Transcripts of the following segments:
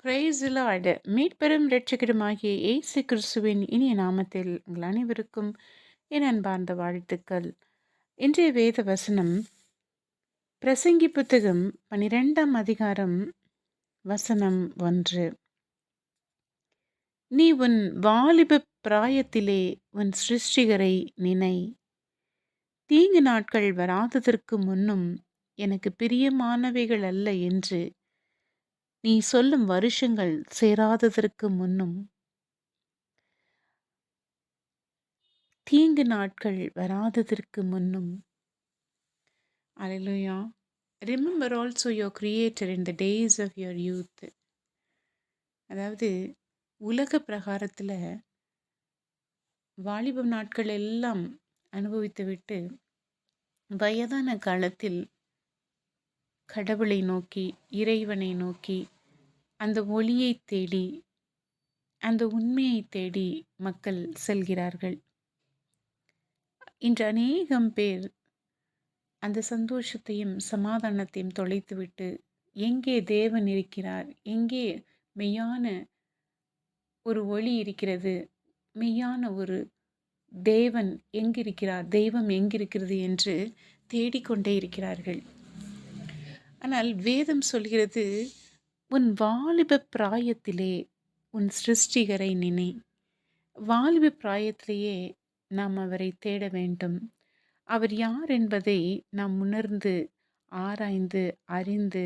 Price Lord. மீட்பெரும் இரட்சகருமாகிய இயேசு கிறிஸ்துவின் இனிய நாமத்தில் உங்கள் அனைவருக்கும் என் அன்பார்ந்த வாழ்த்துக்கள். இன்றைய வேத வசனம் பிரசங்கி புத்தகம் 12ஆம் அதிகாரம் வசனம் 1. நீ உன் வாலிப பிராயத்திலே உன் சிருஷ்டிகரை நினை. தீங்கு நாட்கள் வராததற்கு முன்னும் எனக்கு பிரியமானவைகள் அல்ல என்று நீ சொல்லும் வருஷங்கள் சேராததற்கு முன்னும் தீங்கு நாட்கள் வராததற்கு முன்னும். Hallelujah. Remember also your creator in the days of your youth. அதாவது உலக பிரகாரத்தில் வாலிப நாட்கள் எல்லாம் அனுபவித்துவிட்டு வயதான காலத்தில் கடவுளை நோக்கி, இறைவனை நோக்கி, அந்த ஒளியை தேடி, அந்த உண்மையை தேடி மக்கள் செல்கிறார்கள். இன்று அநேகம் பேர் அந்த சந்தோஷத்தையும் சமாதானத்தையும் தொலைத்துவிட்டு, எங்கே தேவன் இருக்கிறார், எங்கே மெய்யான ஒரு ஒளி இருக்கிறது, மெய்யான ஒரு தேவன் எங்கிருக்கிறார், தெய்வம் எங்கிருக்கிறது என்று தேடிக்கொண்டே இருக்கிறார்கள். ஆனால் வேதம் சொல்கிறது, உன் வாலிப பிராயத்திலே உன் சிருஷ்டிகரை நினை. வாலிப பிராயத்திலேயே நாம் அவரை தேட வேண்டும். அவர் யார் என்பதை நாம் உணர்ந்து, ஆராய்ந்து, அறிந்து,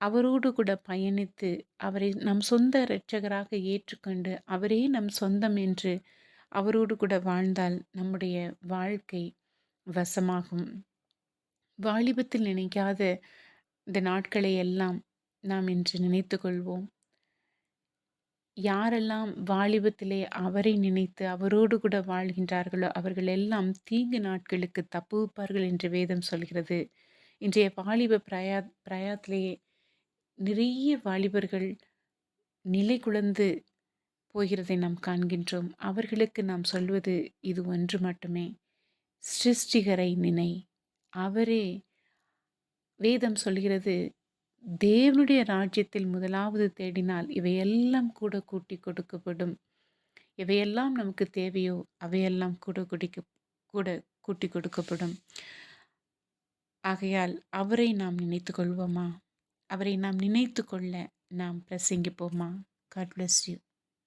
அவரோடு கூட பயணித்து, அவரை நம் சொந்த இரட்சகராக ஏற்றுக்கொண்டு, அவரே நம் சொந்தம் என்று அவரோடு கூட வாழ்ந்தால் நம்முடைய வாழ்க்கை வசமாகும். வாலிபத்தில் நினைக்காத இந்த நாட்களை எல்லாம் நாம் இன்று நினைத்து கொள்வோம். யாரெல்லாம் வாலிபத்திலே அவரை நினைத்து அவரோடு கூட வாழ்கின்றார்களோ அவர்கள் எல்லாம் தீங்கு நாட்களுக்கு தப்புவிப்பார்கள் என்று வேதம் சொல்கிறது. இன்றைய வாலிப பிரயாத்திலேயே நிறைய வாலிபர்கள் நிலை குலைந்து போகிறதை நாம் காண்கின்றோம். அவர்களுக்கு நாம் சொல்வது இது ஒன்று மட்டுமே, சிருஷ்டிகரை நினை. அவரே வேதம் சொல்கிறது, தேவனுடைய ராஜ்யத்தில் முதலாவது தேடினால் இவையெல்லாம் கூட கூட்டி கொடுக்கப்படும். எவையெல்லாம் நமக்கு தேவையோ அவையெல்லாம் கூட கூட்டி கொடுக்கப்படும். ஆகையால் அவரை நாம் நினைத்து கொள்வோமா? அவரை நாம் நினைத்து கொள்ள நாம் பிரசங்கிப்போமா? God bless you.